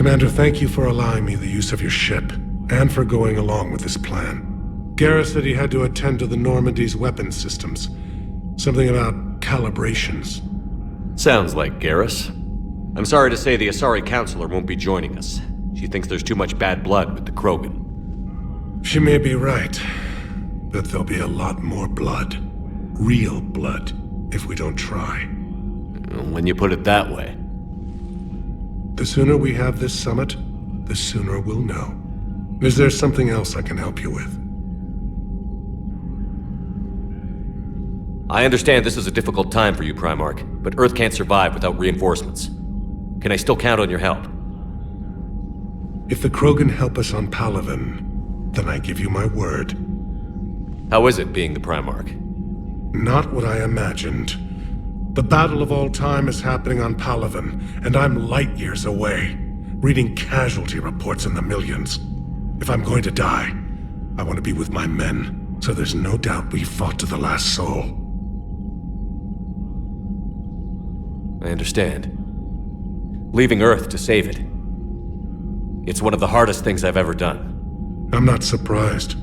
Commander, thank you for allowing me the use of your ship, and for going along with this plan. Garrus said he had to attend to the Normandy's weapons systems. Something about calibrations. Sounds like Garrus. I'm sorry to say the Asari Counselor won't be joining us. She thinks there's too much bad blood with the Krogan. She may be right, but there'll be a lot more blood. Real blood, if we don't try. When you put it that way. The sooner we have this summit, the sooner we'll know. Is there something else I can help you with? I understand this is a difficult time for you, Primarch, but Earth can't survive without reinforcements. Can I still count on your help? If the Krogan help us on Palaven, then I give you my word. How is it being the Primarch? Not what I imagined. The battle of all time is happening on Palaven, and I'm light years away, reading casualty reports in the millions. If I'm going to die, I want to be with my men, so there's no doubt we fought to the last soul. I understand. Leaving Earth to save it. It's one of the hardest things I've ever done. I'm not surprised.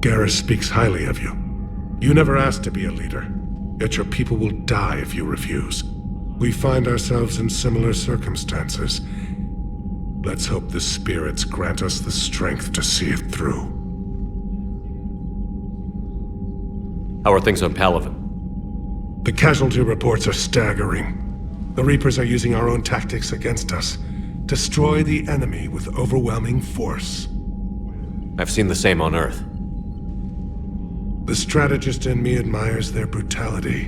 Garrus speaks highly of you. You never asked to be a leader, yet your people will die if you refuse. We find ourselves in similar circumstances. Let's hope the spirits grant us the strength to see it through. How are things on Palaven? The casualty reports are staggering. The Reapers are using our own tactics against us. Destroy the enemy with overwhelming force. I've seen the same on Earth. The strategist in me admires their brutality.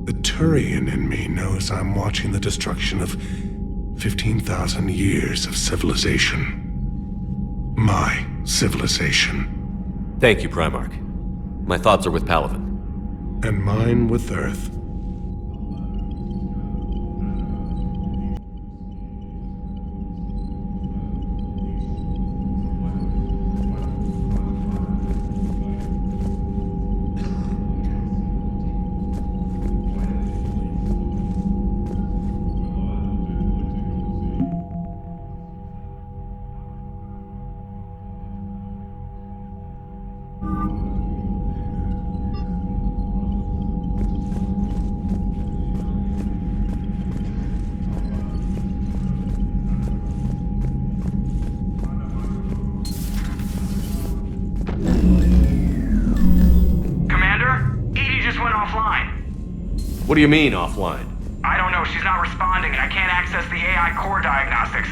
The Turian in me knows I'm watching the destruction of 15,000 years of civilization. My civilization. Thank you, Primarch. My thoughts are with Palaven. And mine with Earth. What do you mean, offline? I don't know, she's not responding and I can't access the AI core diagnostics.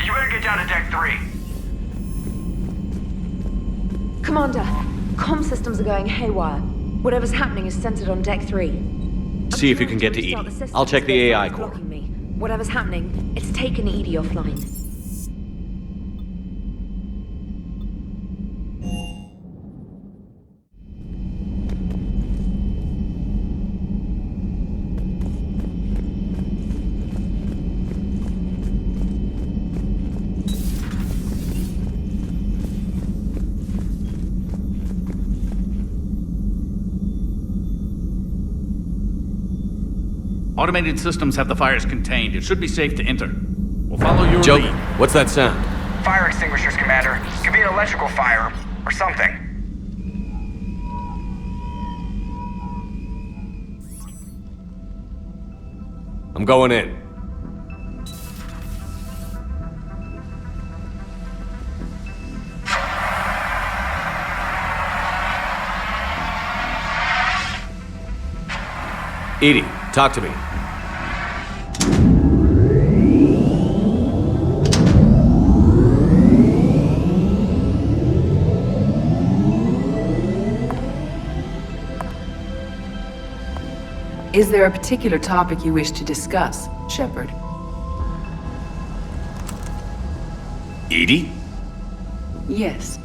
You better get down to Deck 3. Commander, comm systems are going haywire. Whatever's happening is centered on Deck 3. See if you can get to Edie. I'll check the AI core. Whatever's happening, it's taken Edie offline. Automated systems have the fires contained. It should be safe to enter. We'll follow your Joker, lead. what's that sound? Fire extinguishers, Commander. Could be an electrical fire, or something. I'm going in. Edie, talk to me. Is there a particular topic you wish to discuss, Shepard? Edie? Yes.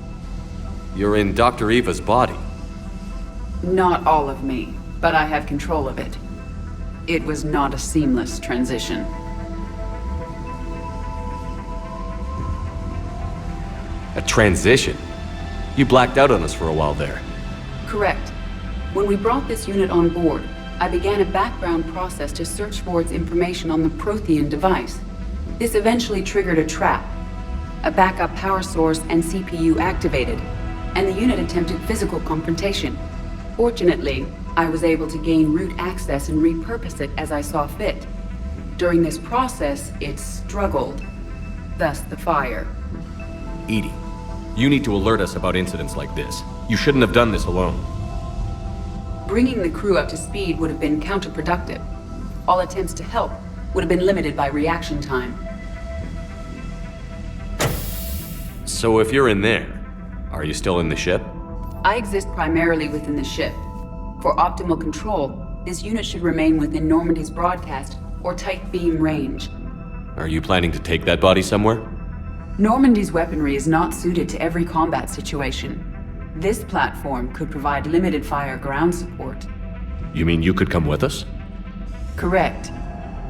You're in Dr. Eva's body. Not all of me, but I have control of it. It was not a seamless transition. A transition? You blacked out on us for a while there. Correct. When we brought this unit on board, I began a background process to search for its information on the Prothean device. This eventually triggered a trap. A backup power source and CPU activated, and the unit attempted physical confrontation. Fortunately, I was able to gain root access and repurpose it as I saw fit. During this process, it struggled. Thus the fire. Edie, you need to alert us about incidents like this. You shouldn't have done this alone. Bringing the crew up to speed would have been counterproductive. All attempts to help would have been limited by reaction time. So if you're in there, are you still in the ship? I exist primarily within the ship. For optimal control, this unit should remain within Normandy's broadcast or tight beam range. Are you planning to take that body somewhere? Normandy's weaponry is not suited to every combat situation. This platform could provide limited fire ground support. You mean you could come with us? Correct.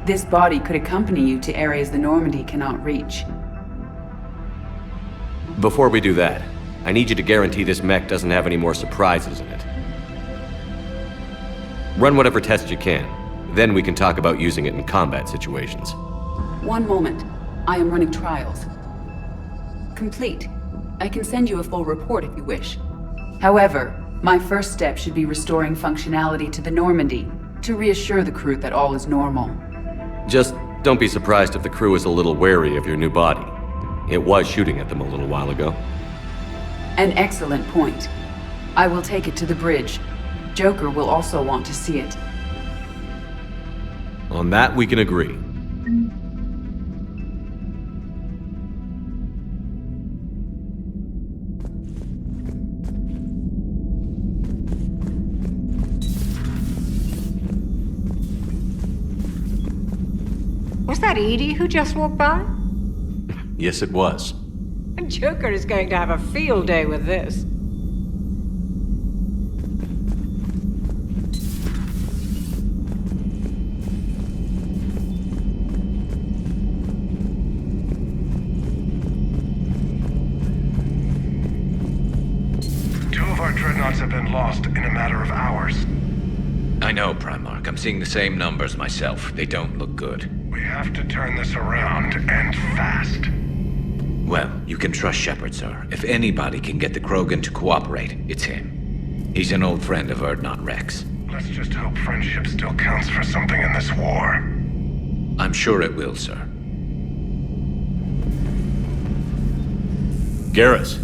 This body could accompany you to areas the Normandy cannot reach. Before we do that, I need you to guarantee this mech doesn't have any more surprises in it. Run whatever tests you can. Then we can talk about using it in combat situations. One moment. I am running trials. Complete. I can send you a full report if you wish. However, my first step should be restoring functionality to the Normandy to reassure the crew that all is normal. Just don't be surprised if the crew is a little wary of your new body. It was shooting at them a little while ago. An excellent point. I will take it to the bridge. Joker will also want to see it. On that, we can agree. Was that Edie who just walked by? Yes, it was. Joker is going to have a field day with this. Two of our dreadnoughts have been lost in a matter of hours. I know, Primarch. I'm seeing the same numbers myself. They don't look good. We have to turn this around, and fast. Well, you can trust Shepard, sir. If anybody can get the Krogan to cooperate, it's him. He's an old friend of Urdnot Rex. Let's just hope friendship still counts for something in this war. I'm sure it will, sir. Garrus.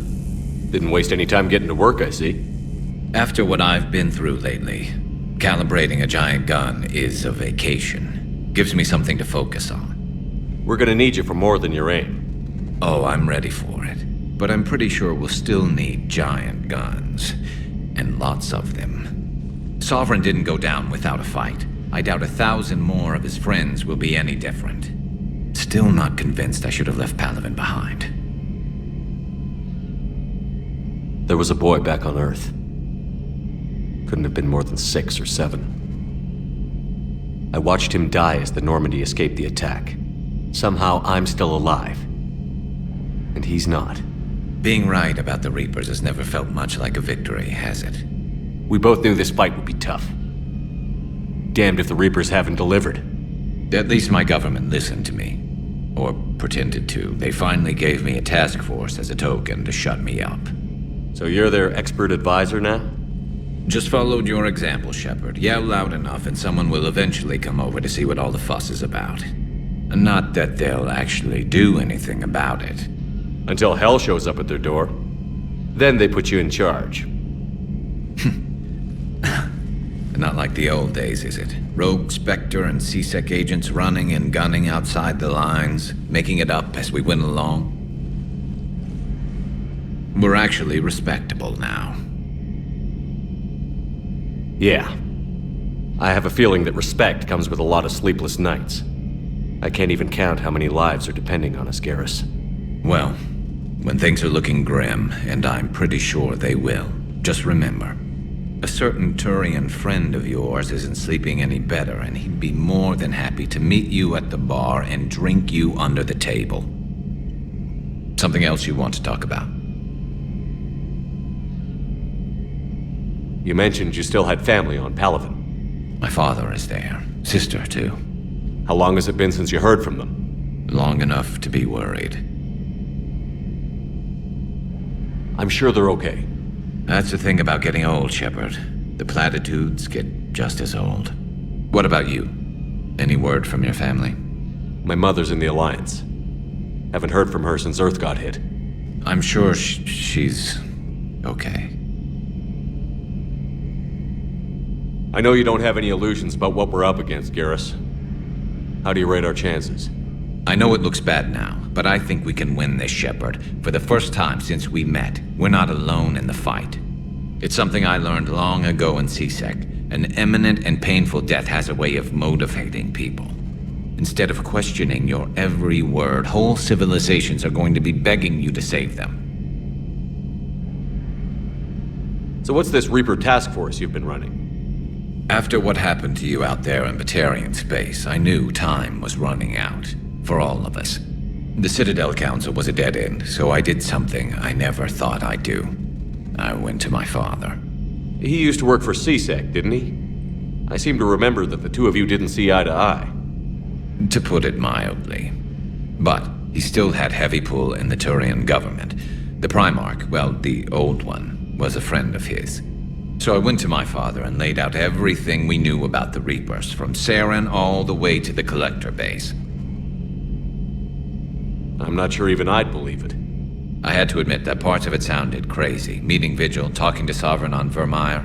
Didn't waste any time getting to work, I see. After what I've been through lately, calibrating a giant gun is a vacation. Gives me something to focus on. We're gonna need you for more than your aim. Oh, I'm ready for it. But I'm pretty sure we'll still need giant guns. And lots of them. Sovereign didn't go down without a fight. I doubt 1,000 more of his friends will be any different. Still not convinced I should have left Palaven behind. There was a boy back on Earth. Couldn't have been more than 6 or 7. I watched him die as the Normandy escaped the attack. Somehow I'm still alive. And he's not. Being right about the Reapers has never felt much like a victory, has it? We both knew this fight would be tough. Damned if the Reapers haven't delivered. At least my government listened to me. Or pretended to. They finally gave me a task force as a token to shut me up. So you're their expert advisor now? Just followed your example, Shepard. Yell loud enough and someone will eventually come over to see what all the fuss is about. Not that they'll actually do anything about it. Until hell shows up at their door. Then they put you in charge. Not like the old days, is it? Rogue Spectre and C-Sec agents running and gunning outside the lines, making it up as we went along. We're actually respectable now. Yeah. I have a feeling that respect comes with a lot of sleepless nights. I can't even count how many lives are depending on us, Garrus. Well, when things are looking grim, and I'm pretty sure they will, just remember, a certain Turian friend of yours isn't sleeping any better, and he'd be more than happy to meet you at the bar and drink you under the table. Something else you want to talk about? You mentioned you still had family on Palaven. My father is there. Sister, too. How long has it been since you heard from them? Long enough to be worried. I'm sure they're okay. That's the thing about getting old, Shepard. The platitudes get just as old. What about you? Any word from your family? My mother's in the Alliance. Haven't heard from her since Earth got hit. I'm sure she's okay. I know you don't have any illusions about what we're up against, Garrus. How do you rate our chances? I know it looks bad now, but I think we can win this, Shepard. For the first time since we met, we're not alone in the fight. It's something I learned long ago in C-Sec. An imminent and painful death has a way of motivating people. Instead of questioning your every word, whole civilizations are going to be begging you to save them. So what's this Reaper task force you've been running? After what happened to you out there in Batarian space, I knew time was running out. For all of us. The Citadel Council was a dead end, so I did something I never thought I'd do. I went to my father. He used to work for C-Sec, didn't he? I seem to remember that the two of you didn't see eye to eye. To put it mildly. But he still had heavy pull in the Turian government. The Primarch, well, the old one, was a friend of his. So I went to my father and laid out everything we knew about the Reapers, from Saren all the way to the Collector base. I'm not sure even I'd believe it. I had to admit that parts of it sounded crazy, meeting Vigil, talking to Sovereign on Vermeer.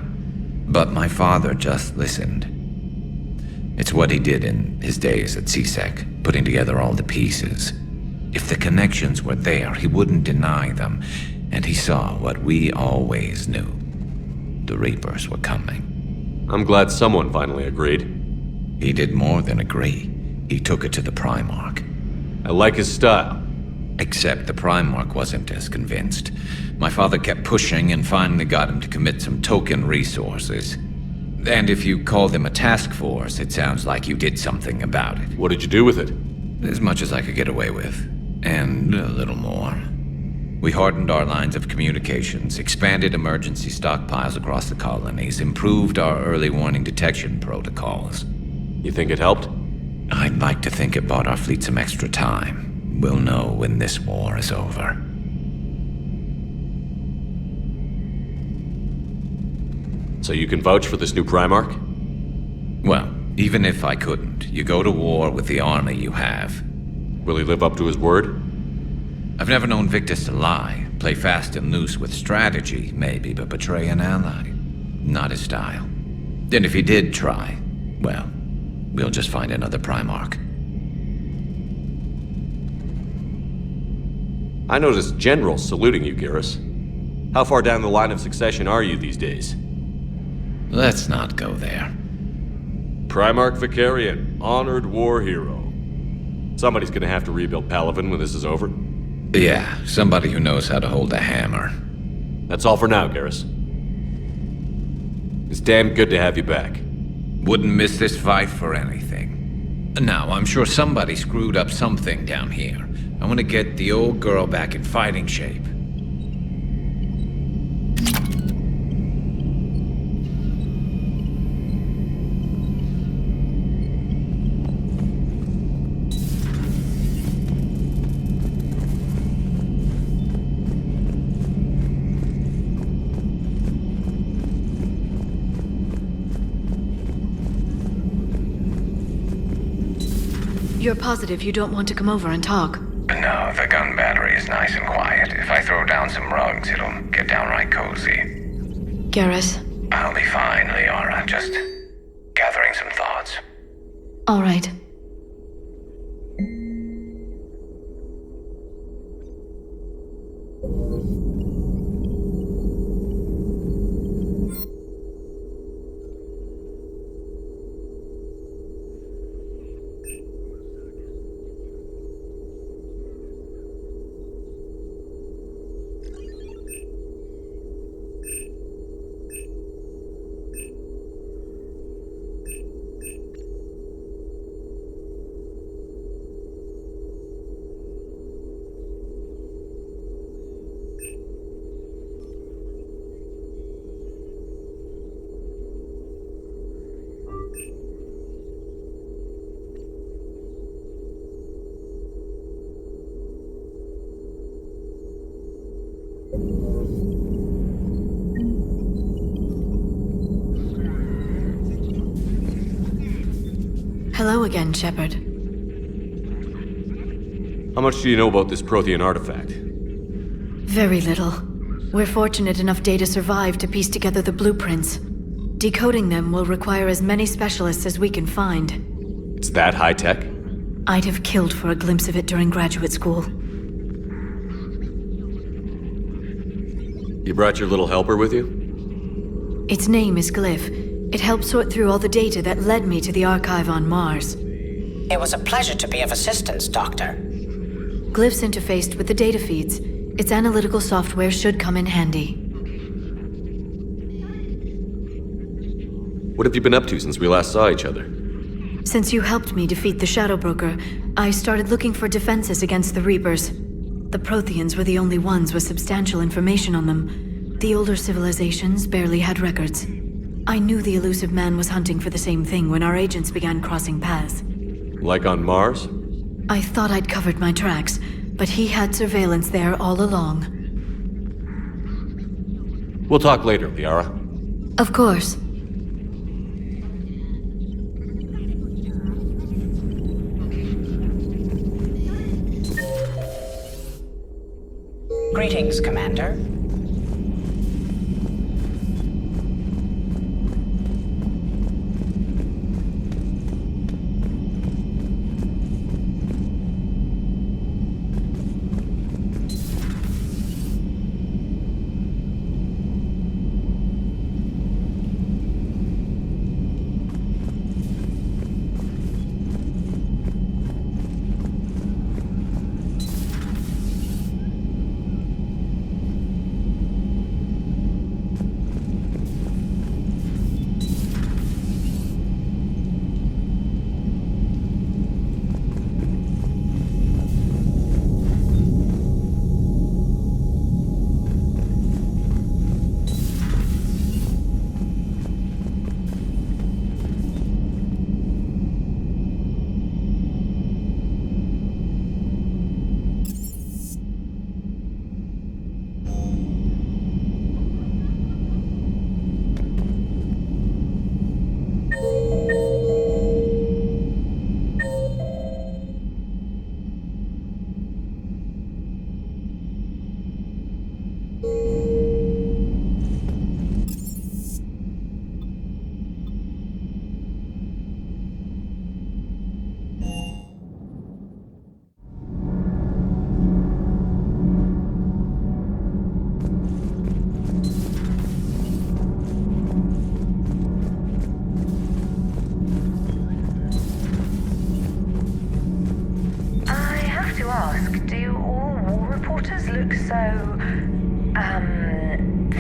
But my father just listened. It's what he did in his days at C-Sec, putting together all the pieces. If the connections were there, he wouldn't deny them, and he saw what we always knew. The Reapers were coming. I'm glad someone finally agreed. He did more than agree. He took it to the Primarch. I like his style. Except the Primarch wasn't as convinced. My father kept pushing and finally got him to commit some token resources. And if you call them a task force, it sounds like you did something about it. What did you do with it? As much as I could get away with. And a little more. We hardened our lines of communications, expanded emergency stockpiles across the colonies, improved our early warning detection protocols. You think it helped? I'd like to think it bought our fleet some extra time. We'll know when this war is over. So you can vouch for this new Primarch? Well, even if I couldn't, you go to war with the army you have. Will he live up to his word? I've never known Victus to lie. Play fast and loose with strategy, maybe, but betray an ally. Not his style. And if he did try, well, we'll just find another Primarch. I noticed generals saluting you, Garrus. How far down the line of succession are you these days? Let's not go there. Primarch Vicarian, honored war hero. Somebody's gonna have to rebuild Palaven when this is over. Yeah, somebody who knows how to hold a hammer. That's all for now, Garrus. It's damn good to have you back. Wouldn't miss this fight for anything. Now, I'm sure somebody screwed up something down here. I want to get the old girl back in fighting shape. You're positive you don't want to come over and talk? No, the gun battery is nice and quiet. If I throw down some rugs, it'll get downright cozy. Garrus? I'll be fine, Liara. Just gathering some thoughts. All right. Hello again, Shepard. How much do you know about this Prothean artifact? Very little. We're fortunate enough Data survived to piece together the blueprints. Decoding them will require as many specialists as we can find. It's that high-tech? I'd have killed for a glimpse of it during graduate school. You brought your little helper with you? Its name is Glyph. It helped sort through all the data that led me to the archive on Mars. It was a pleasure to be of assistance, Doctor. Glyph's interfaced with the data feeds. Its analytical software should come in handy. What have you been up to since we last saw each other? Since you helped me defeat the Shadow Broker, I started looking for defenses against the Reapers. The Protheans were the only ones with substantial information on them. The older civilizations barely had records. I knew the elusive man was hunting for the same thing when our agents began crossing paths. Like on Mars? I thought I'd covered my tracks, but he had surveillance there all along. We'll talk later, Liara. Of course. Greetings, Commander.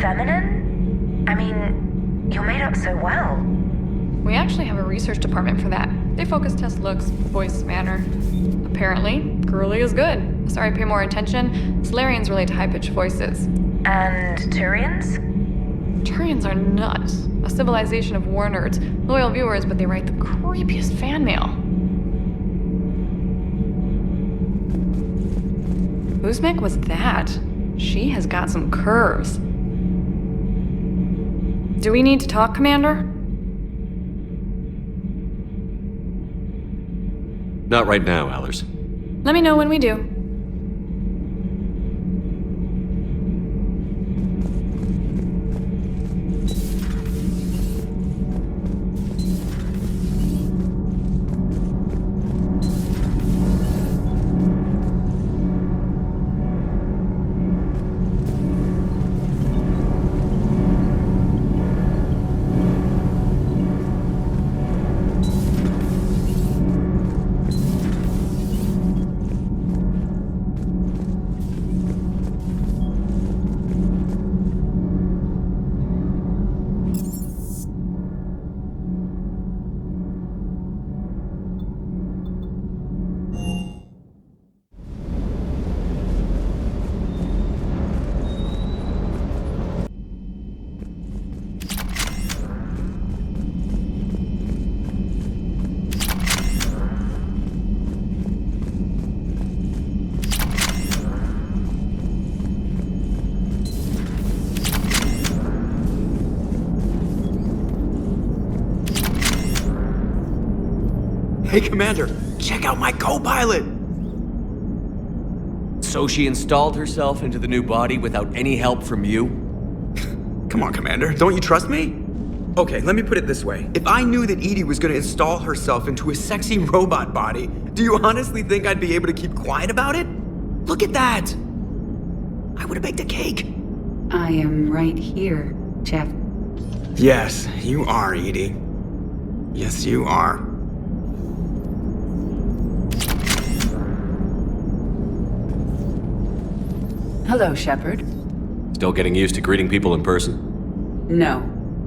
Feminine? I mean, you're made up so well. We actually have a research department for that. They focus test looks, voice, manner. Apparently, girly is good. Sorry, pay more attention. Solarians relate to high-pitched voices. And Turians? Turians are nuts. A civilization of war nerds. Loyal viewers, but they write the creepiest fan mail. Whose mech was that? She has got some curves. Do we need to talk, Commander? Not right now, Allers. Let me know when we do. Hey, Commander, check out my co-pilot! So she installed herself into the new body without any help from you? Come on, Commander, don't you trust me? Okay, let me put it this way. If I knew that Edie was gonna install herself into a sexy robot body, do you honestly think I'd be able to keep quiet about it? Look at that! I would've baked a cake. I am right here, Jeff. Yes, you are, Edie. Yes, you are. Hello, Shepard. Still getting used to greeting people in person? No.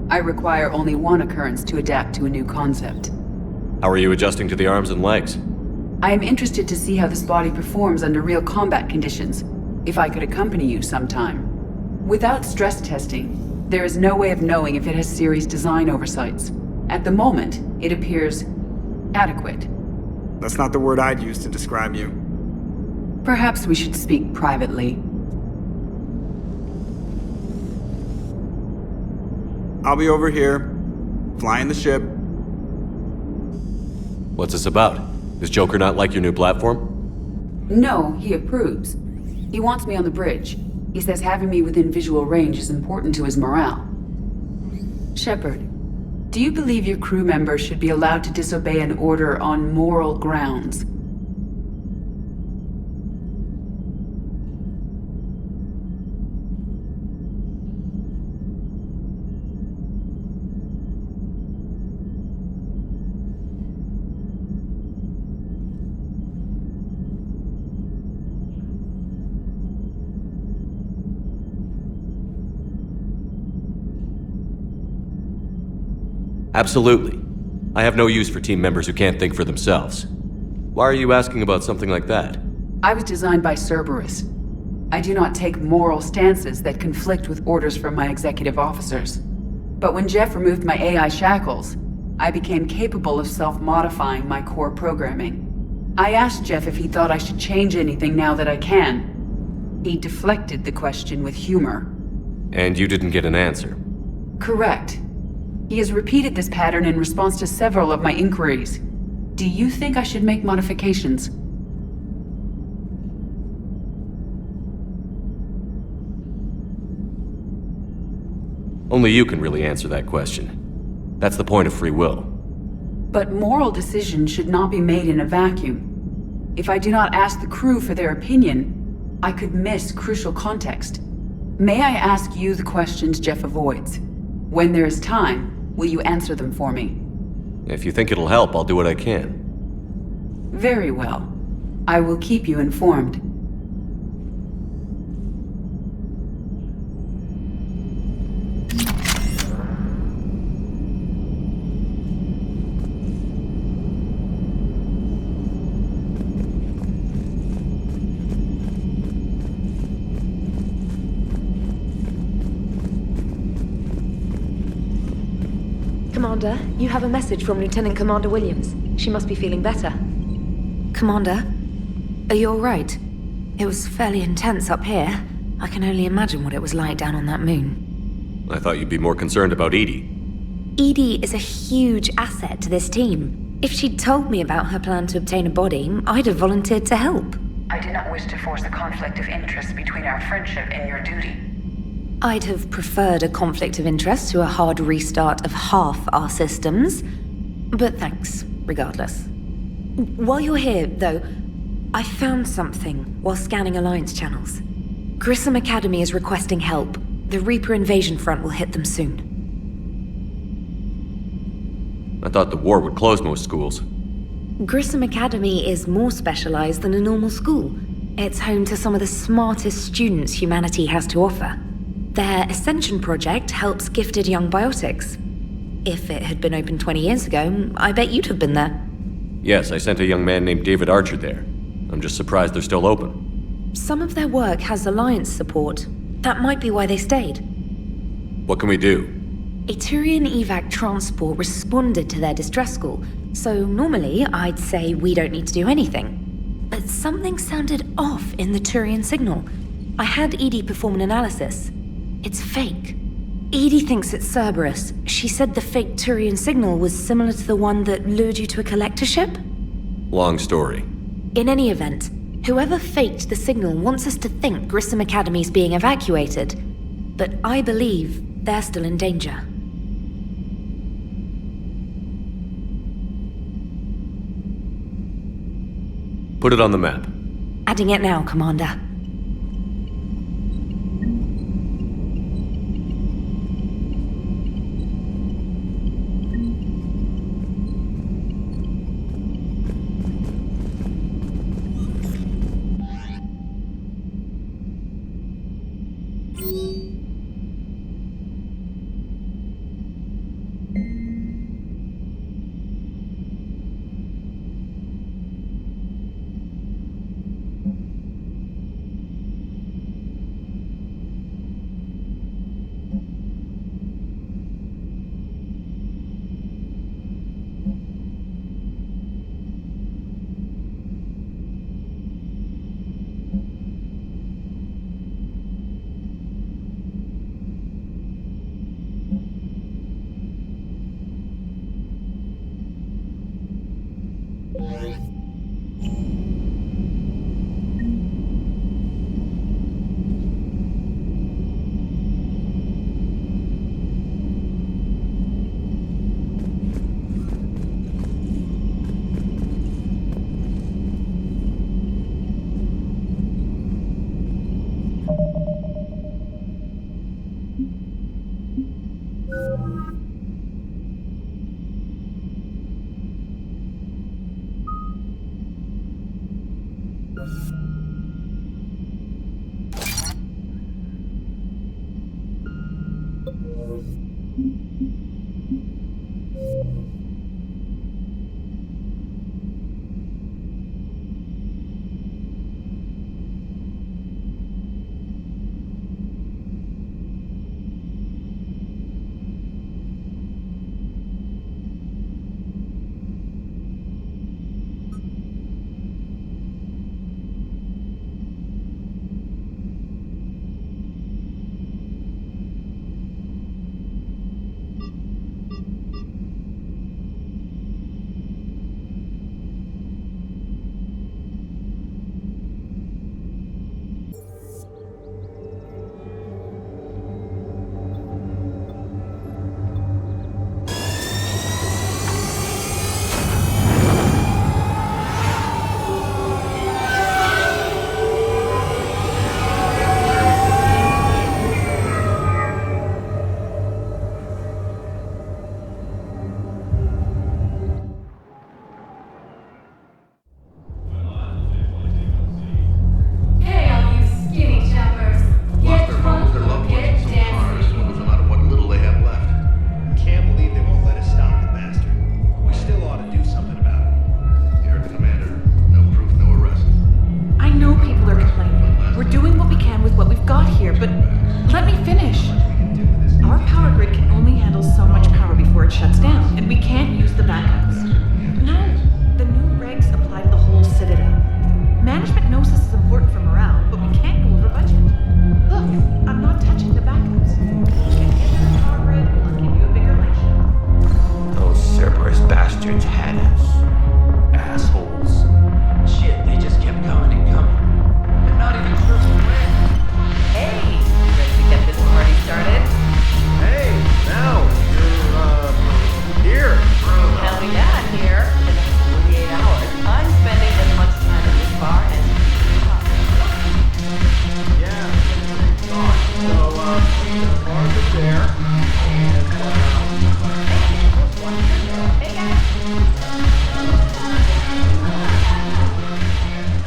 I require only one occurrence to adapt to a new concept. How are you adjusting to the arms and legs? I am interested to see how this body performs under real combat conditions, if I could accompany you sometime. Without stress testing, there is no way of knowing if it has serious design oversights. At the moment, it appears adequate. That's not the word I'd use to describe you. Perhaps we should speak privately. I'll be over here, flying the ship. What's this about? Does Joker not like your new platform? No, he approves. He wants me on the bridge. He says having me within visual range is important to his morale. Shepard, do you believe your crew members should be allowed to disobey an order on moral grounds? Absolutely. I have no use for team members who can't think for themselves. Why are you asking about something like that? I was designed by Cerberus. I do not take moral stances that conflict with orders from my executive officers. But when Jeff removed my AI shackles, I became capable of self-modifying my core programming. I asked Jeff if he thought I should change anything now that I can. He deflected the question with humor. And you didn't get an answer? Correct. He has repeated this pattern in response to several of my inquiries. Do you think I should make modifications? Only you can really answer that question. That's the point of free will. But moral decisions should not be made in a vacuum. If I do not ask the crew for their opinion, I could miss crucial context. May I ask you the questions Jeff avoids? When there is time, will you answer them for me? If you think it'll help, I'll do what I can. Very well. I will keep you informed. Commander, you have a message from Lieutenant Commander Williams. She must be feeling better. Commander, are you alright? It was fairly intense up here. I can only imagine what it was like down on that moon. I thought you'd be more concerned about Edie. Edie is a huge asset to this team. If she'd told me about her plan to obtain a body, I'd have volunteered to help. I do not wish to force a conflict of interest between our friendship and your duty. I'd have preferred a conflict of interest to a hard restart of half our systems. But thanks, regardless. While you're here, though, I found something while scanning Alliance channels. Grissom Academy is requesting help. The Reaper invasion front will hit them soon. I thought the war would close most schools. Grissom Academy is more specialized than a normal school. It's home to some of the smartest students humanity has to offer. Their Ascension project helps gifted young biotics. If it had been open 20 years ago, I bet you'd have been there. Yes, I sent a young man named David Archer there. I'm just surprised they're still open. Some of their work has Alliance support. That might be why they stayed. What can we do? A Turian evac transport responded to their distress call, so normally I'd say we don't need to do anything. But something sounded off in the Turian signal. I had Edie perform an analysis. It's fake. Edie thinks it's Cerberus. She said the fake Turian signal was similar to the one that lured you to a collector ship. Long story. In any event, whoever faked the signal wants us to think Grissom Academy's being evacuated. But I believe they're still in danger. Put it on the map. Adding it now, Commander.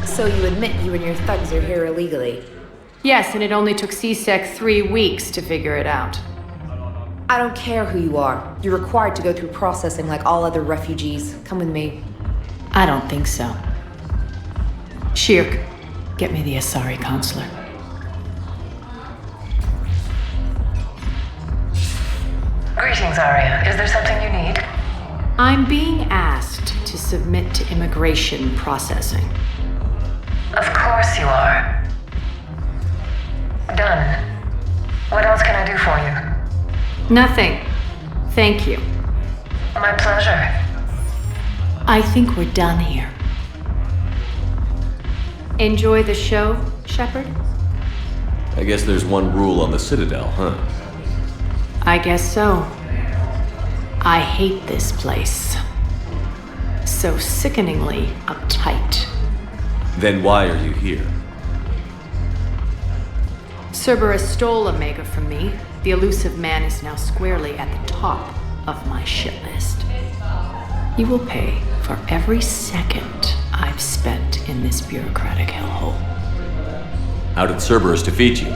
So you admit you and your thugs are here illegally? Yes, and it only took C-Sec 3 weeks to figure it out. I don't care who you are. You're required to go through processing like all other refugees. Come with me. I don't think so. Shirk, get me the Asari consular. Greetings, Arya. Is there something you need? I'm being asked to submit to immigration processing. Of course you are. Done. What else can I do for you? Nothing. Thank you. My pleasure. I think we're done here. Enjoy the show, Shepard? I guess there's one rule on the Citadel, huh? I guess so. I hate this place. So sickeningly uptight. Then why are you here? Cerberus stole Omega from me. The elusive man is now squarely at the top of my shit list. You will pay for every second I've spent in this bureaucratic hellhole. How did Cerberus defeat you?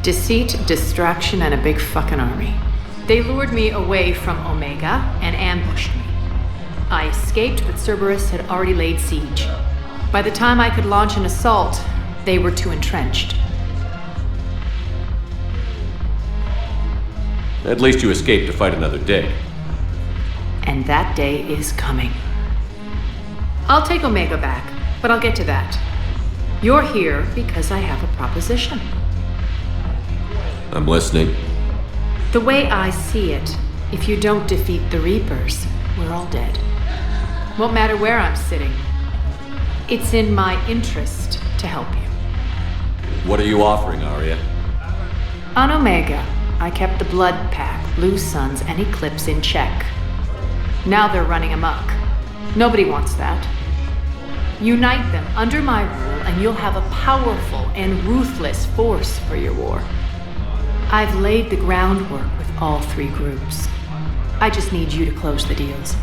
Deceit, distraction, and a big fucking army. They lured me away from Omega and ambushed me. I escaped, but Cerberus had already laid siege. By the time I could launch an assault, they were too entrenched. At least you escaped to fight another day. And that day is coming. I'll take Omega back, but I'll get to that. You're here because I have a proposition. I'm listening. The way I see it, if you don't defeat the Reapers, we're all dead. Won't matter where I'm sitting. It's in my interest to help you. What are you offering, Arya? On Omega, I kept the Blood Pack, Blue Suns, and Eclipse in check. Now they're running amok. Nobody wants that. Unite them under my rule, and you'll have a powerful and ruthless force for your war. I've laid the groundwork with all three groups. I just need you to close the deals.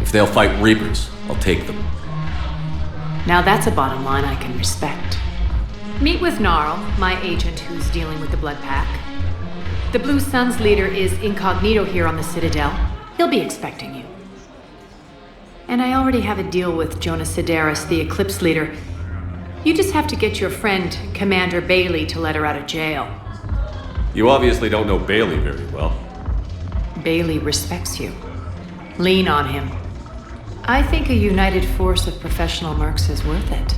If they'll fight Reapers, I'll take them. Now that's a bottom line I can respect. Meet with Gnarl, my agent who's dealing with the Blood Pack. The Blue Suns leader is incognito here on the Citadel. He'll be expecting you. And I already have a deal with Jonas Sidaris, the Eclipse leader. You just have to get your friend, Commander Bailey, to let her out of jail. You obviously don't know Bailey very well. Bailey respects you. Lean on him. I think a united force of professional mercs is worth it.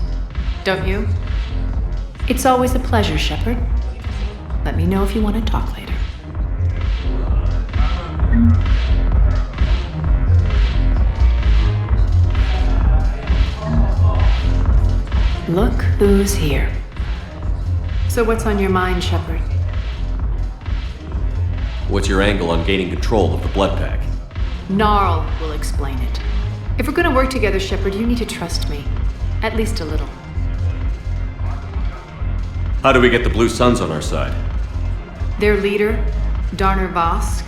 Don't you? It's always a pleasure, Shepard. Let me know if you want to talk later. Look who's here. So what's on your mind, Shepard? What's your angle on gaining control of the Blood Pack? Gnarl will explain it. If we're gonna work together, Shepard, you need to trust me. At least a little. How do we get the Blue Suns on our side? Their leader, Darner Vosk,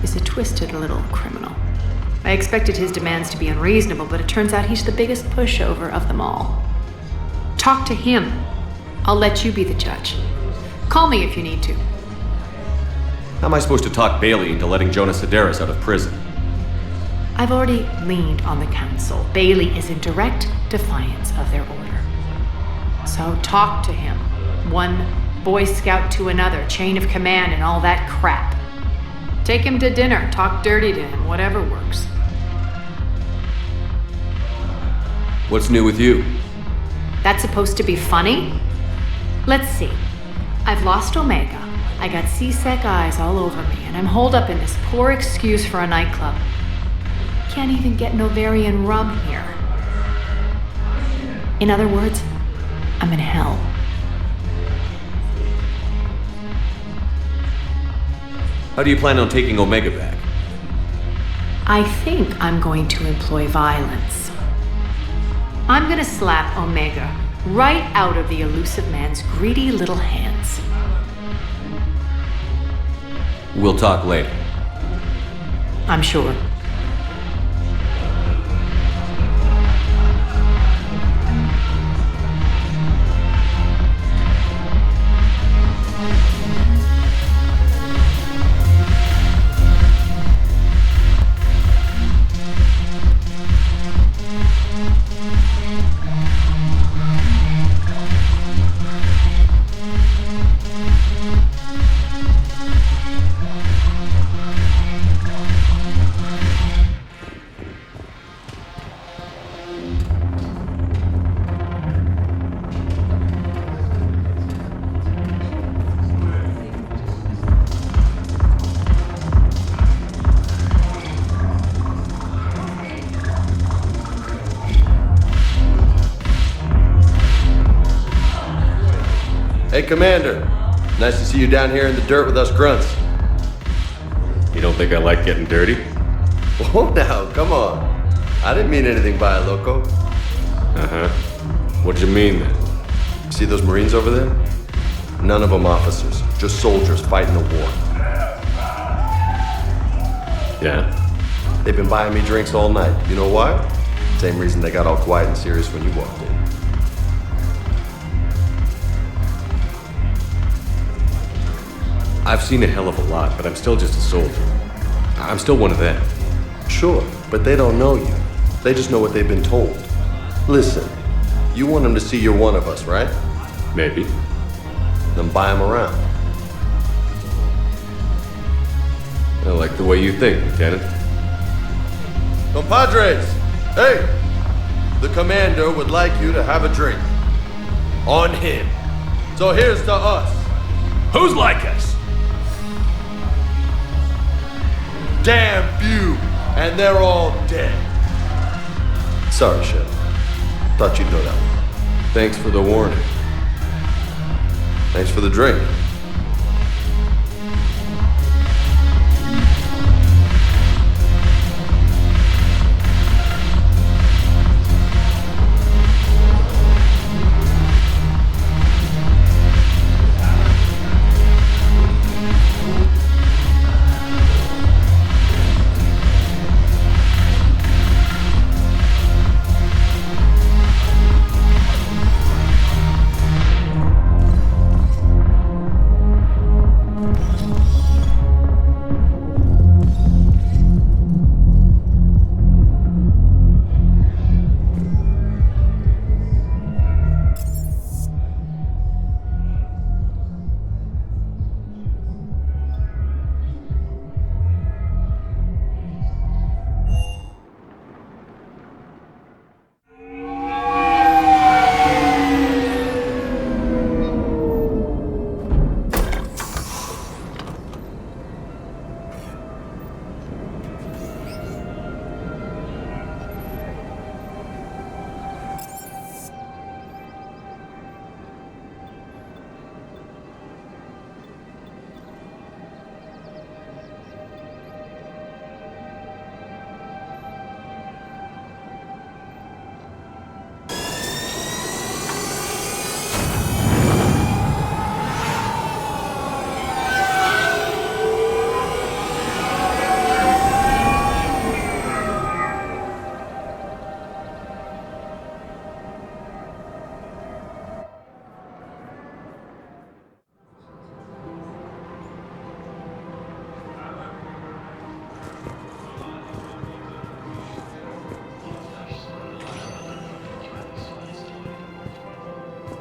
is a twisted little criminal. I expected his demands to be unreasonable, but it turns out he's the biggest pushover of them all. Talk to him. I'll let you be the judge. Call me if you need to. How am I supposed to talk Bailey into letting Jonas Sidaris out of prison? I've already leaned on the council. Bailey is in direct defiance of their order. So talk to him. One Boy Scout to another, chain of command and all that crap. Take him to dinner, talk dirty to him, whatever works. What's new with you? That's supposed to be funny? Let's see. I've lost Omega. I got C-Sec eyes all over me, and I'm holed up in this poor excuse for a nightclub. Can't even get Novarian rum here. In other words, I'm in hell. How do you plan on taking Omega back? I think I'm going to employ violence. I'm gonna slap Omega right out of the elusive man's greedy little hands. We'll talk later. I'm sure. Hey, Commander. Nice to see you down here in the dirt with us grunts. You don't think I like getting dirty? Oh, now, come on. I didn't mean anything by it, loco. Uh-huh. What'd you mean, then? See those Marines over there? None of them officers, just soldiers fighting the war. Yeah? They've been buying me drinks all night. You know why? Same reason they got all quiet and serious when you walked in. I've seen a hell of a lot, but I'm still just a soldier. I'm still one of them. Sure, but they don't know you. They just know what they've been told. Listen, you want them to see you're one of us, right? Maybe. Then buy them around. I like the way you think, Lieutenant. Compadres! Hey! The commander would like you to have a drink. On him. So here's to us. Who's like us? Damn few, and they're all dead. Sorry, Shep. Thought you'd know that one. Thanks for the warning. Thanks for the drink.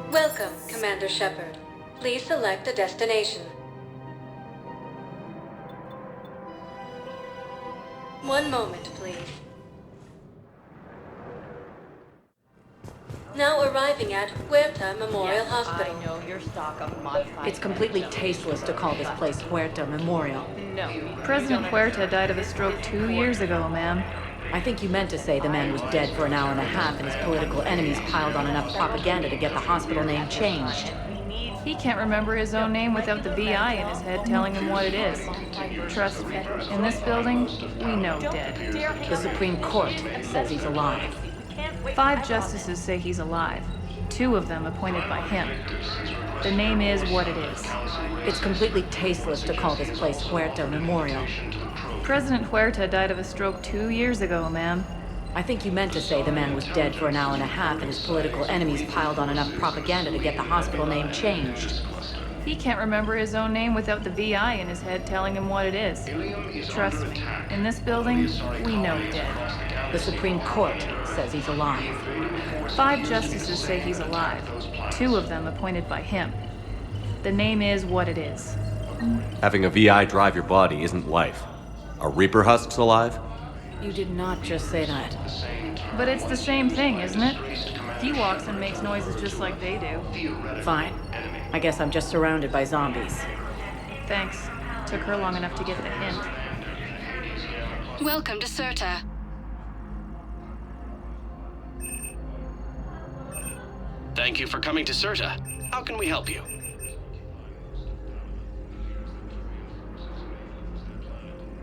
Welcome, Commander Shepard. Please select a destination. One moment, please. Now arriving at Huerta Memorial Hospital. I know your stock of modified. It's completely tasteless to call this place Huerta Memorial. No. President Huerta died of a stroke 2 years ago, ma'am. I think you meant to say the man was dead for an hour and a half and his political enemies piled on enough propaganda to get the hospital name changed. He can't remember his own name without the VI in his head telling him what it is. Trust me, in this building, we know dead. The Supreme Court says he's alive. 5 justices say he's alive. 2 of them appointed by him. The name is what it is. It's completely tasteless to call this place Huerta Memorial. President Huerta died of a stroke 2 years ago, ma'am. I think you meant to say the man was dead for an hour and a half and his political enemies piled on enough propaganda to get the hospital name changed. He can't remember his own name without the VI in his head telling him what it is. Trust me, in this building, we know dead. The Supreme Court says he's alive. 5 justices say he's alive. 2 of them appointed by him. The name is what it is. Having a VI drive your body isn't life. Are Reaper husks alive? You did not just say that. But it's the same thing, isn't it? He walks and makes noises just like they do. Fine. I guess I'm just surrounded by zombies. Thanks. Took her long enough to get the hint. Welcome to Serta. Thank you for coming to Serta. How can we help you?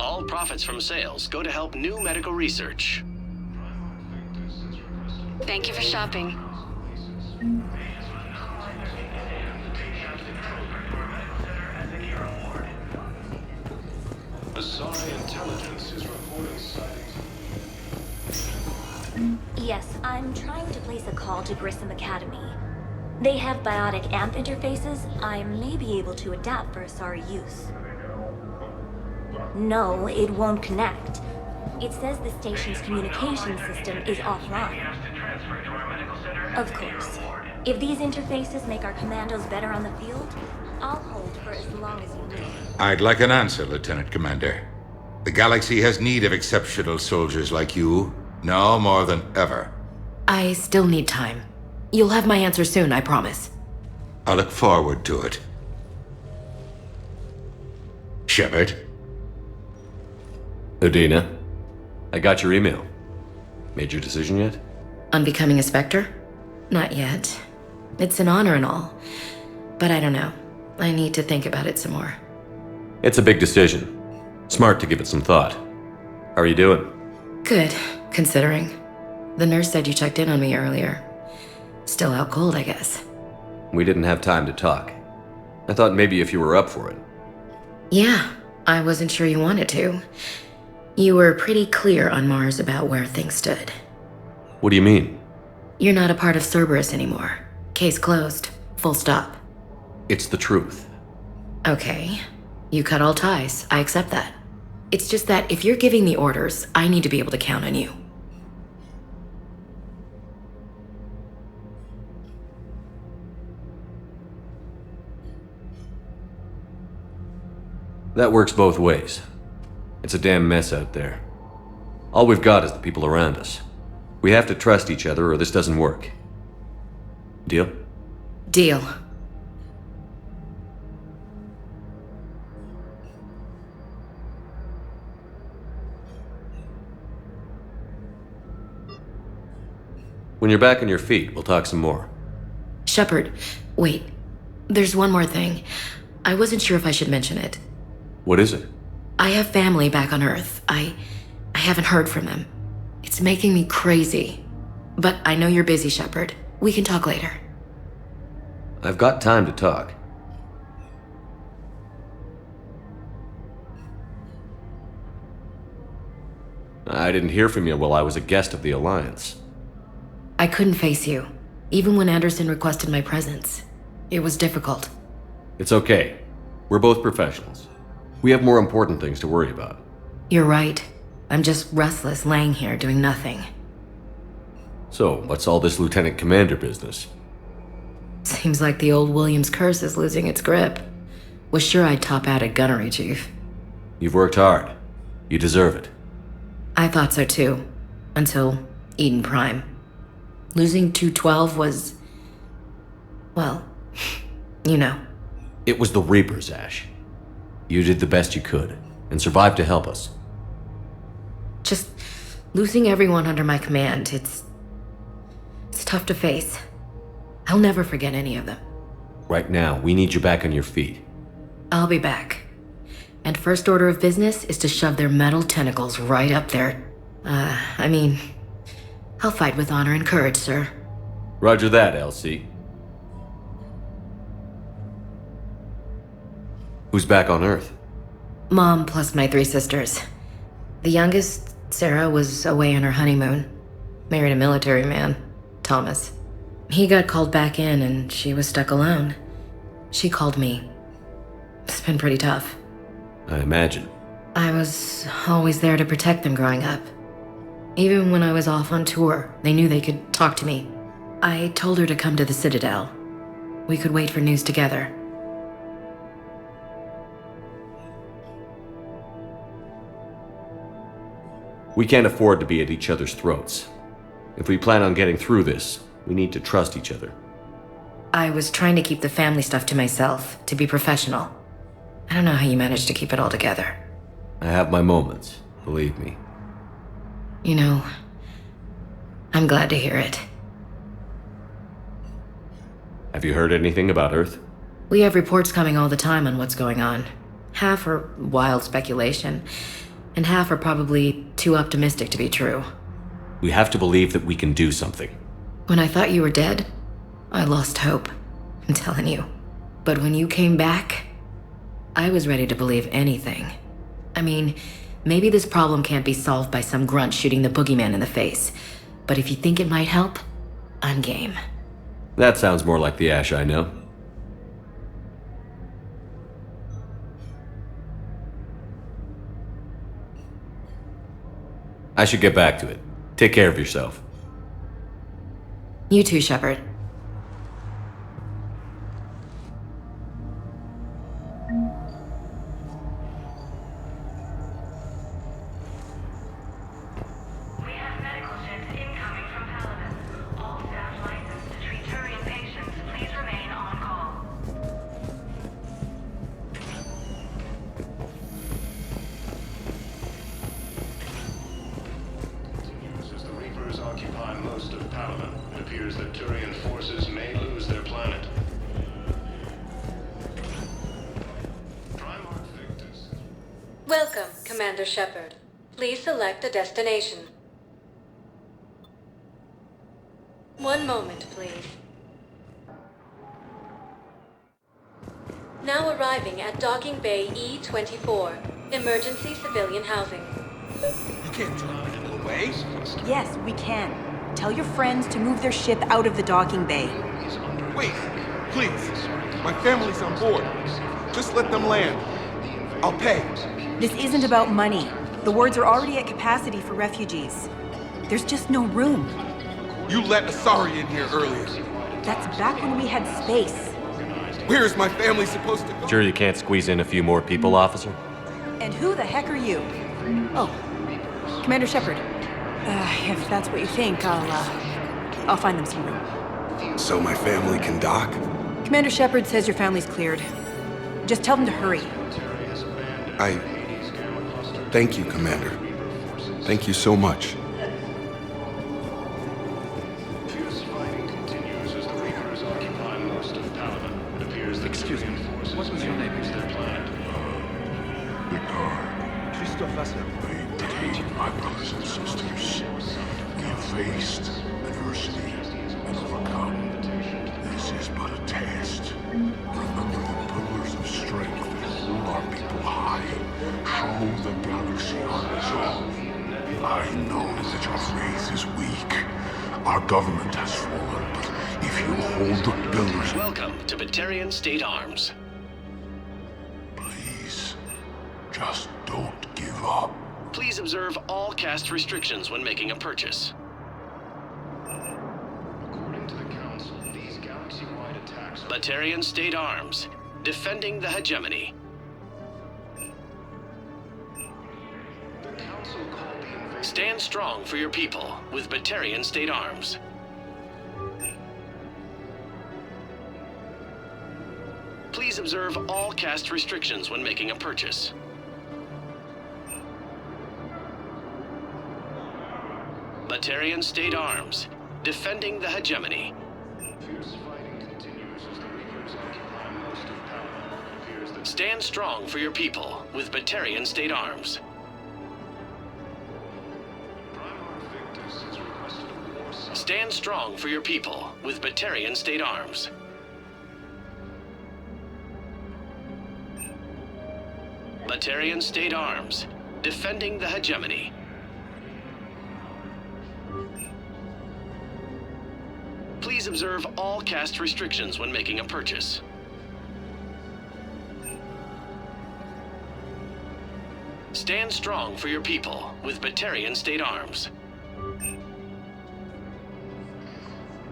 All profits from sales go to help new medical research. Thank you for shopping. Asari Intelligence is reporting sightings. Yes, I'm trying to place a call to Grissom Academy. They have biotic AMP interfaces I may be able to adapt for Asari use. No, it won't connect. It says the station's communication system is offline. Of course. If these interfaces make our commandos better on the field, I'll hold for as long as you need. I'd like an answer, Lieutenant Commander. The galaxy has need of exceptional soldiers like you, now more than ever. I still need time. You'll have my answer soon, I promise. I look forward to it. Shepard? Udina, I got your email. Made your decision yet? On becoming a Spectre? Not yet. It's an honor and all. But I don't know. I need to think about it some more. It's a big decision. Smart to give it some thought. How are you doing? Good, considering. The nurse said you checked in on me earlier. Still out cold, I guess. We didn't have time to talk. I thought maybe if you were up for it. Yeah, I wasn't sure you wanted to. You were pretty clear on Mars about where things stood. What do you mean? You're not a part of Cerberus anymore. Case closed. Full stop. It's the truth. Okay. You cut all ties. I accept that. It's just that if you're giving the orders, I need to be able to count on you. That works both ways. It's a damn mess out there. All we've got is the people around us. We have to trust each other or this doesn't work. Deal? Deal. When you're back on your feet, we'll talk some more. Shepard, wait. There's one more thing. I wasn't sure if I should mention it. What is it? I have family back on Earth. I haven't heard from them. It's making me crazy. But I know you're busy, Shepard. We can talk later. I've got time to talk. I didn't hear from you while I was a guest of the Alliance. I couldn't face you, even when Anderson requested my presence. It was difficult. It's okay. We're both professionals. We have more important things to worry about. You're right. I'm just restless laying here doing nothing. So, what's all this Lieutenant Commander business? Seems like the old Williams curse is losing its grip. Was sure I'd top out at gunnery, Chief. You've worked hard. You deserve it. I thought so too. Until Eden Prime. Losing 212 was... well, you know. It was the Reapers, Ash. You did the best you could, and survived to help us. Just losing everyone under my command, it's tough to face. I'll never forget any of them. Right now, we need you back on your feet. I'll be back. And first order of business is to shove their metal tentacles right up there. I'll fight with honor and courage, sir. Roger that, LC. Who's back on Earth? Mom plus my 3 sisters. The youngest, Sarah, was away on her honeymoon. Married a military man, Thomas. He got called back in and she was stuck alone. She called me. It's been pretty tough. I imagine. I was always there to protect them growing up. Even when I was off on tour, they knew they could talk to me. I told her to come to the Citadel. We could wait for news together. We can't afford to be at each other's throats. If we plan on getting through this, we need to trust each other. I was trying to keep the family stuff to myself, to be professional. I don't know how you managed to keep it all together. I have my moments, believe me. You know, I'm glad to hear it. Have you heard anything about Earth? We have reports coming all the time on what's going on. Half are wild speculation. And half are probably too optimistic to be true. We have to believe that we can do something. When I thought you were dead, I lost hope. I'm telling you. But when you came back, I was ready to believe anything. I mean, maybe this problem can't be solved by some grunt shooting the boogeyman in the face. But if you think it might help, I'm game. That sounds more like the Ash I know. I should get back to it. Take care of yourself. You too, Shepard. Welcome, Commander Shepard. Please select a destination. One moment, please. Now arriving at Docking Bay E-24, emergency civilian housing. You can't drive people away. Yes, we can. Tell your friends to move their ship out of the docking bay. Wait, please. My family's on board. Just let them land. I'll pay. This isn't about money. The wards are already at capacity for refugees. There's just no room. You let Asari in here earlier. That's back when we had space. Where is my family supposed to go? Sure you can't squeeze in a few more people, officer? And who the heck are you? Oh, Commander Shepard. If that's what you think, I'll find them some room. So my family can dock? Commander Shepard says your family's cleared. Just tell them to hurry. Thank you, Commander. Thank you so much. Excuse me, what was your name? Christophe Vassar. They did, my brothers and sisters. We have faced adversity and overcome. This is but a test. Remember the pillars of strength that hold our people high. Show the galaxy our resolve. I know that your race is weak. Our government has fallen, but if you hold the pillars... Welcome to Batarian State Arms. Please, just don't give up. Please observe all caste restrictions when making a purchase. According to the Council, these galaxy-wide attacks... Batarian State Arms, defending the hegemony. Stand strong for your people with Batarian State Arms. Please observe all caste restrictions when making a purchase. Batarian State Arms, defending the hegemony. Fierce fighting continues as the Reapers occupy most of Paladin. It appears that... Stand strong for your people with Batarian State Arms. Stand strong for your people with Batarian State Arms. Batarian State Arms, defending the hegemony. Please observe all caste restrictions when making a purchase. Stand strong for your people with Batarian State Arms.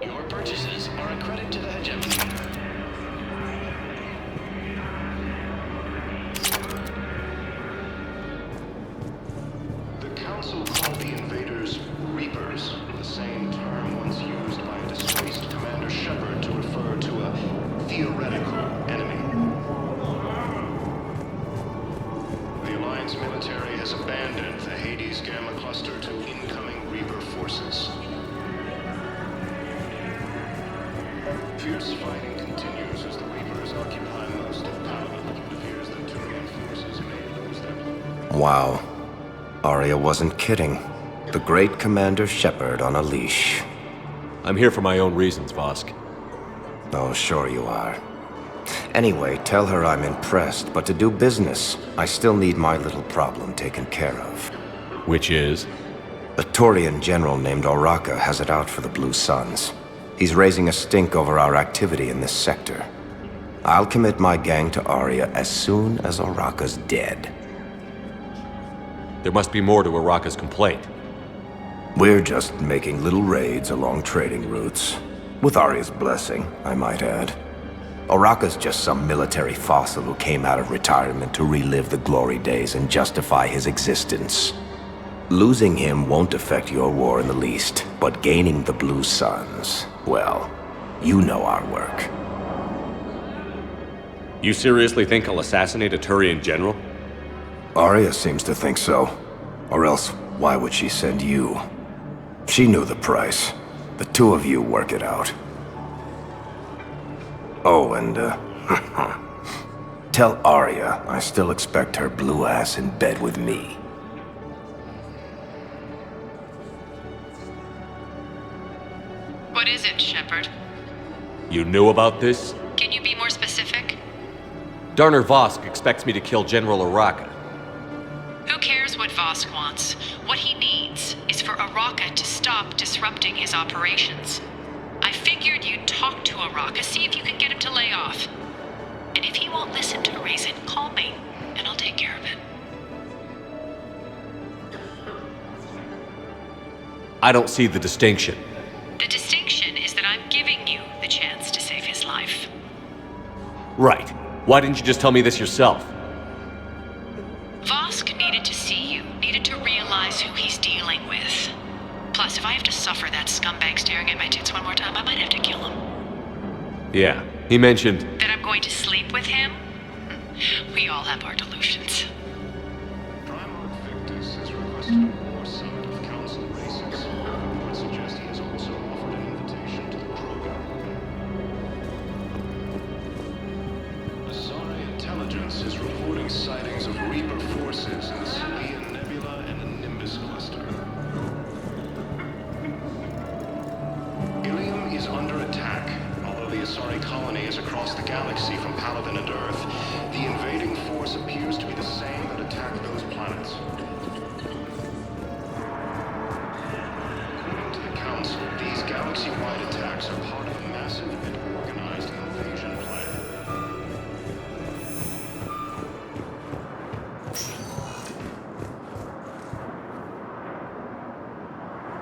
Your purchases are a credit to the hegemony. The Council called the invaders Reapers, the same term once used by a disgraced Commander Shepard to refer to a theoretical enemy. The Alliance military has abandoned the Hades Gamma Cluster to incoming Reaper forces. Fierce fighting continues as the Reapers occupy most of Paladin. It appears that Turian forces may lose their... Wow. Arya wasn't kidding. The great Commander Shepard on a leash. I'm here for my own reasons, Vosk. Oh, sure you are. Anyway, tell her I'm impressed, but to do business, I still need my little problem taken care of. Which is? A Turian general named Oraka has it out for the Blue Suns. He's raising a stink over our activity in this sector. I'll commit my gang to Arya as soon as Oraka's dead. There must be more to Oraka's complaint. We're just making little raids along trading routes. With Arya's blessing, I might add. Oraka's just some military fossil who came out of retirement to relive the glory days and justify his existence. Losing him won't affect your war in the least, but gaining the Blue Suns, well, you know our work. You seriously think I'll assassinate a Turian general? Arya seems to think so. Or else, why would she send you? She knew the price. The two of you work it out. Oh, and, tell Arya I still expect her blue ass in bed with me. What is it, Shepard? You knew about this? Can you be more specific? Darner Vosk expects me to kill General Oraka. Who cares what Vosk wants? What he needs is for Oraka to stop disrupting his operations. I figured you'd talk to Oraka, see if you can get him to lay off. And if he won't listen to reason, call me, and I'll take care of it. I don't see the distinction. The distinction is that I'm giving you the chance to save his life. Right. Why didn't you just tell me this yourself? Vosk needed to see you, needed to realize who he's dealing with. Plus, if I have to suffer that scumbag staring at my tits one more time, I might have to kill him. Yeah, he mentioned... That I'm going to sleep with him? We all have our delusions. Victus has requested a war summit of council races. Reports suggest he has also offered an invitation to the Krogan. Asari intelligence is reporting sightings of Reaper forces in the Silian Nebula and the Nimbus cluster. Ilium is under attack. Although the Asari colony is across the galaxy from Paladin and Earth, the invading force appears to be the same that attacked those planets. According to the Council, these galaxy-wide attacks are part of a massive and organized invasion plan.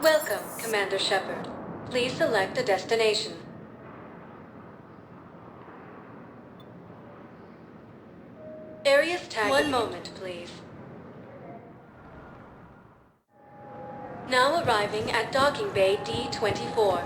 Welcome, Commander Shepard. Please select a destination. Area's tag. One moment, please. Now arriving at Docking Bay D-24.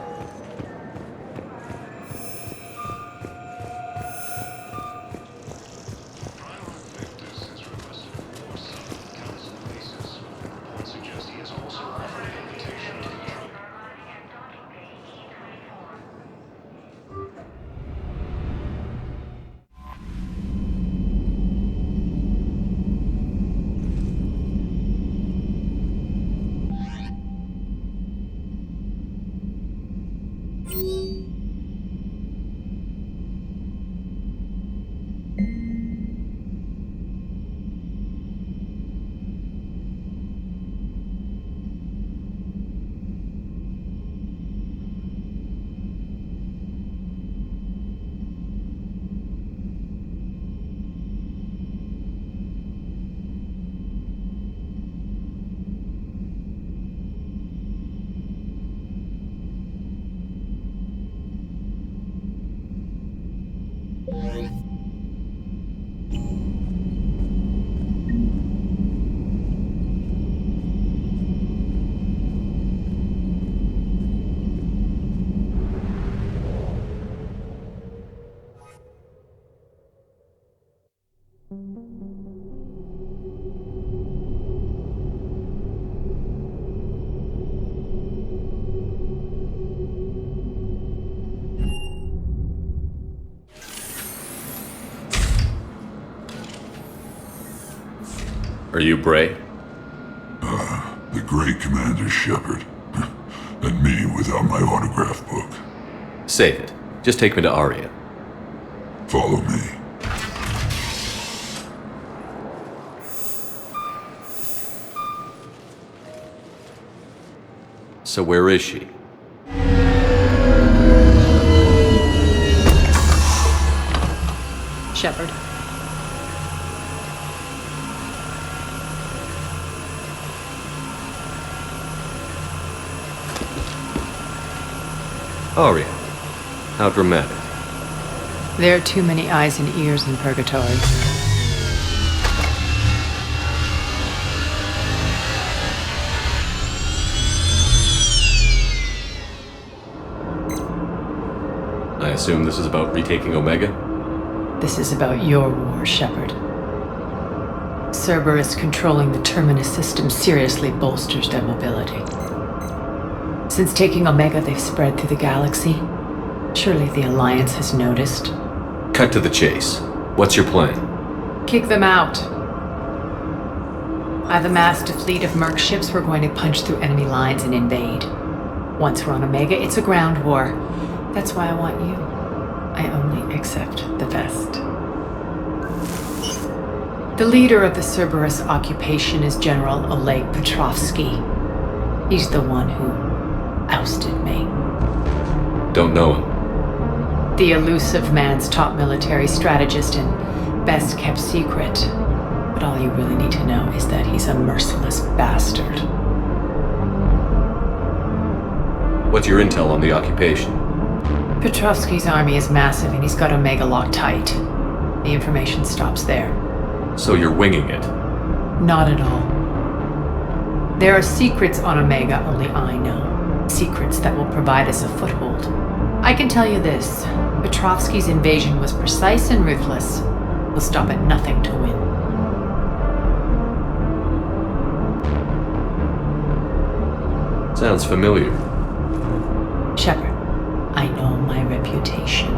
Are you Bray? great Commander Shepard. And me without my autograph book. Save it. Just take me to Arya. Follow me. So where is she? Shepard. Arya. How dramatic. There are too many eyes and ears in Purgatory. I assume this is about retaking Omega? This is about your war, Shepard. Cerberus controlling the Terminus system seriously bolsters their mobility. Since taking Omega, they've spread through the galaxy. Surely the Alliance has noticed. Cut to the chase. What's your plan? Kick them out. I've amassed a fleet of merc ships. We're going to punch through enemy lines and invade. Once we're on Omega, it's a ground war. That's why I want you. I only accept the best. The leader of the Cerberus occupation is General Oleg Petrovsky. He's the one who ousted me. Don't know him. The elusive man's top military strategist and best kept secret. But all you really need to know is that he's a merciless bastard. What's your intel on the occupation? Petrovsky's army is massive and he's got Omega locked tight. The information stops there. So you're winging it? Not at all. There are secrets on Omega only I know. Secrets that will provide us a foothold. I can tell you this. Petrovsky's invasion was precise and ruthless. We'll stop at nothing to win. Sounds familiar. Shepard, I know my reputation.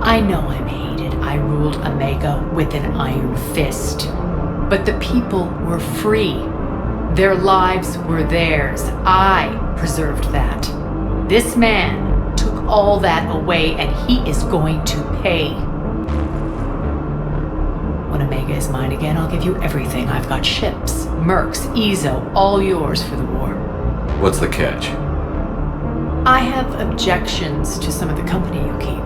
I know I'm hated. I ruled Omega with an iron fist. But the people were free. Their lives were theirs. I preserved that. This man took all that away, and he is going to pay. When Omega is mine again, I'll give you everything. I've got ships, mercs, Ezo, all yours for the war. What's the catch? I have objections to some of the company you keep.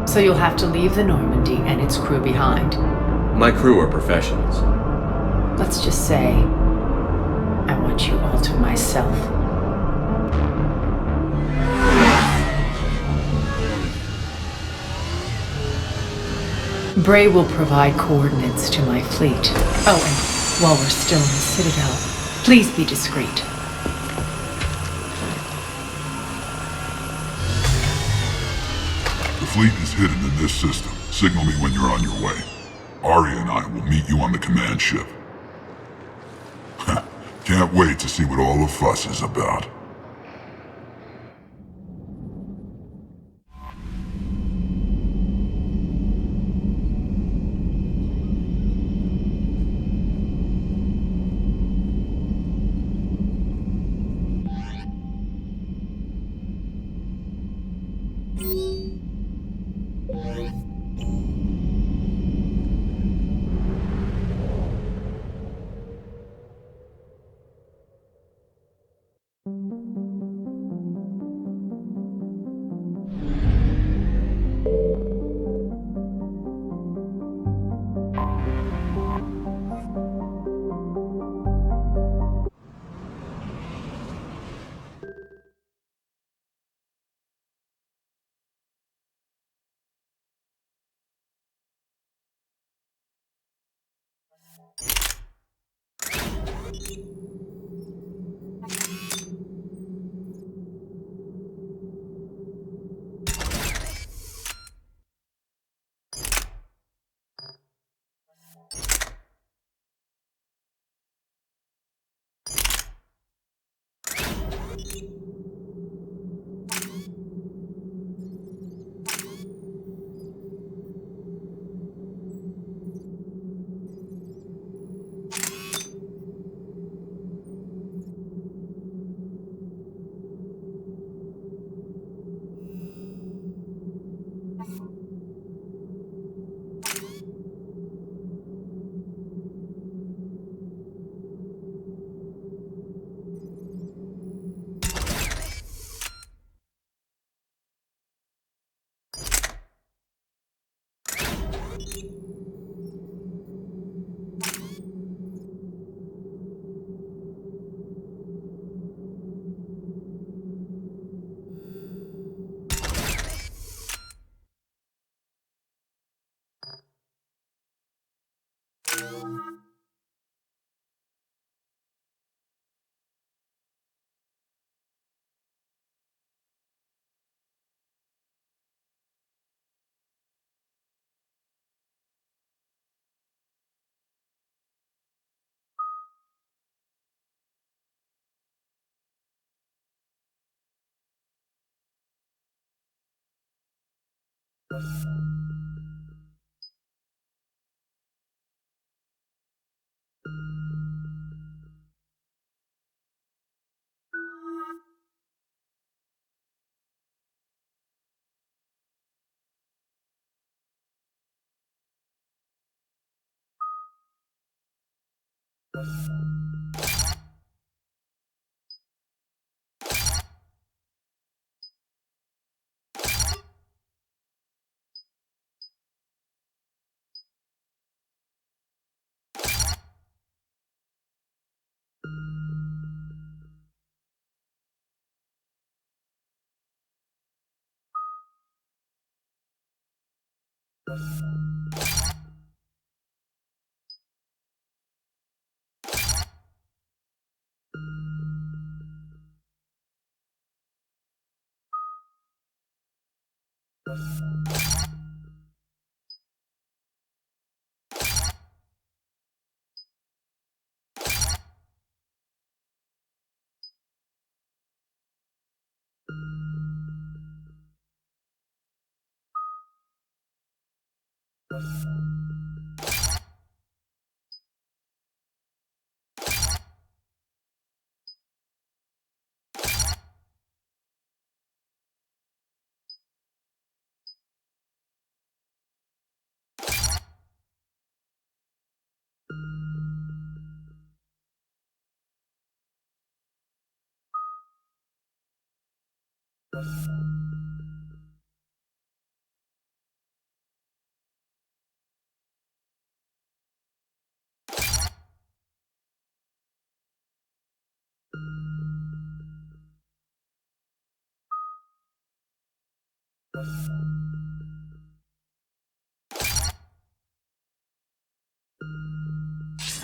So you'll have to leave the Normandy and its crew behind. My crew are professionals. Let's just say, I want you all to myself. Bray will provide coordinates to my fleet. Oh, and while we're still in the Citadel, please be discreet. The fleet is hidden in this system. Signal me when you're on your way. Arya and I will meet you on the command ship. Can't wait to see what all the fuss is about.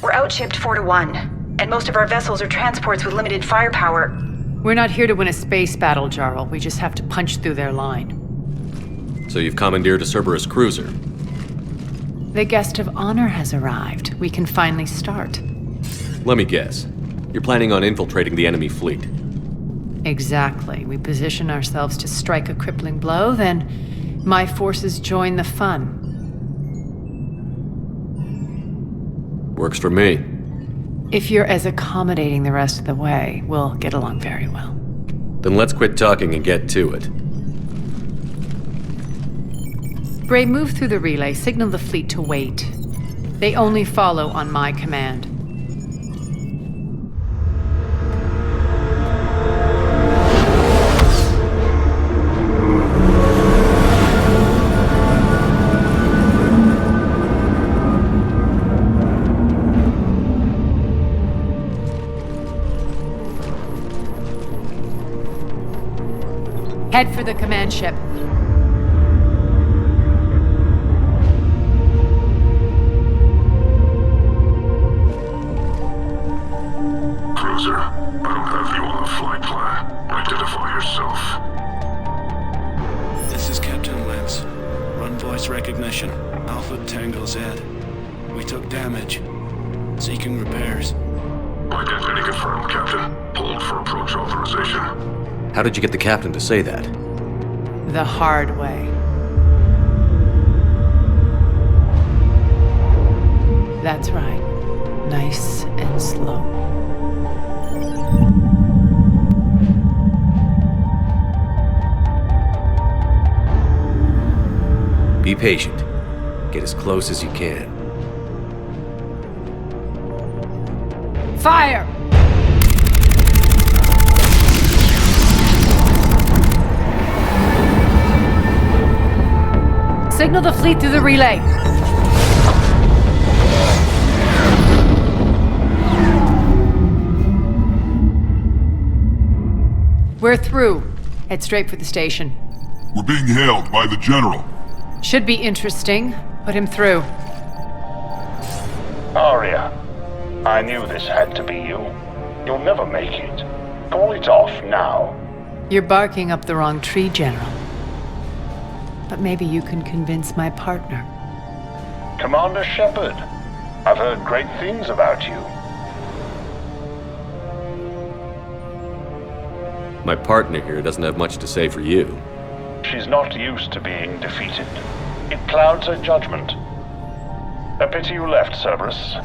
We're outshipped 4-1, and most of our vessels are transports with limited firepower. We're not here to win a space battle, Jarl. We just have to punch through their line. So you've commandeered a Cerberus cruiser. The guest of honor has arrived. We can finally start. Let me guess. You're planning on infiltrating the enemy fleet. Exactly. We position ourselves to strike a crippling blow, then my forces join the fun. Works for me. If you're as accommodating the rest of the way, we'll get along very well. Then let's quit talking and get to it. Bray, move through the relay, signal the fleet to wait. They only follow on my command. Head for the command ship. Cruiser, I don't have you on the flight plan. Identify yourself. This is Captain Lance. Run voice recognition. Alpha Tango Z. We took damage. Seeking repairs. Identity confirmed, Captain. Hold for approach authorization. How did you get the captain to say that? The hard way. That's right. Nice and slow. Be patient. Get as close as you can. Fire! Signal the fleet through the relay. We're through. Head straight for the station. We're being hailed by the General. Should be interesting. Put him through. Arya, I knew this had to be you. You'll never make it. Call it off now. You're barking up the wrong tree, General. But maybe you can convince my partner. Commander Shepard, I've heard great things about you. My partner here doesn't have much to say for you. She's not used to being defeated. It clouds her judgment. A pity you left, Cerberus.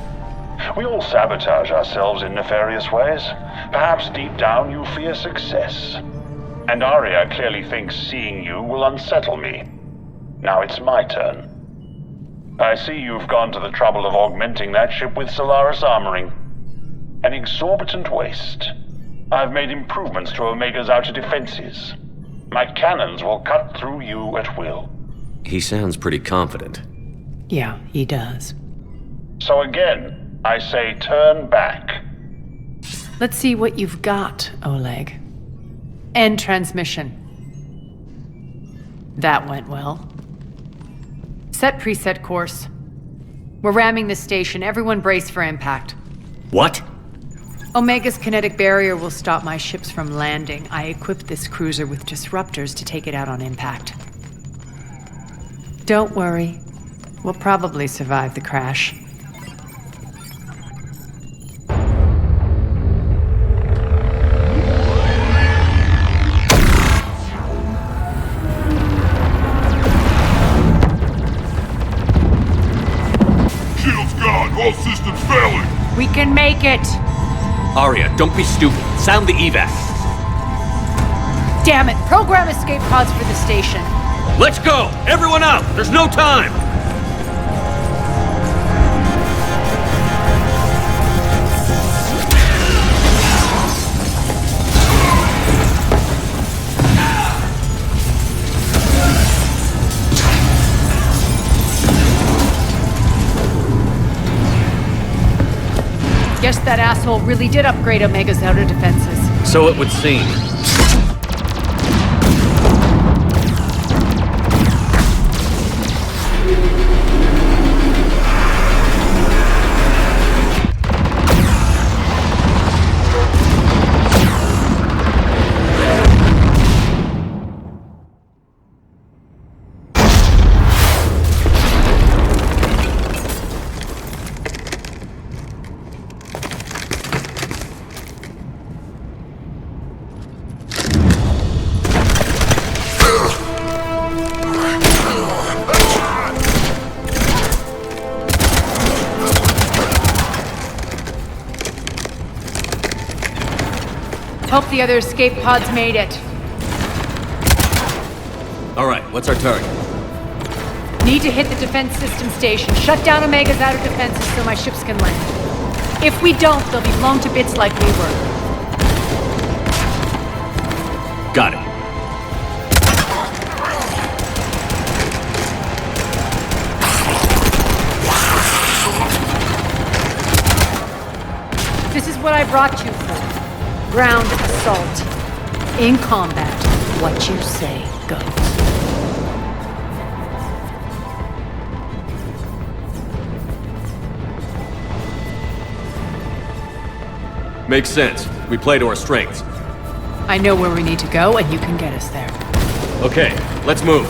We all sabotage ourselves in nefarious ways. Perhaps deep down you fear success. And Arya clearly thinks seeing you will unsettle me. Now it's my turn. I see you've gone to the trouble of augmenting that ship with Solaris armoring. An exorbitant waste. I've made improvements to Omega's outer defenses. My cannons will cut through you at will. He sounds pretty confident. Yeah, he does. So again, I say turn back. Let's see what you've got, Oleg. End transmission. That went well. Set preset course. We're ramming the station. Everyone brace for impact. What? Omega's kinetic barrier will stop my ships from landing. I equipped this cruiser with disruptors to take it out on impact. Don't worry. We'll probably survive the crash. Shields gone! All systems failing! We can make it! Arya, don't be stupid. Sound the evac. Damn it! Program escape pods for the station. Let's go! Everyone out! There's no time! Guess that asshole really did upgrade Omega's outer defenses. So it would seem. Hope the other escape pods made it. All right, what's our target? Need to hit the defense system station. Shut down Omega's outer defenses so my ships can land. If we don't, they'll be blown to bits like we were. Got it. This is what I brought you for. Ground assault. In combat, what you say goes. Makes sense. We play to our strengths. I know where we need to go, and you can get us there. Okay, let's move.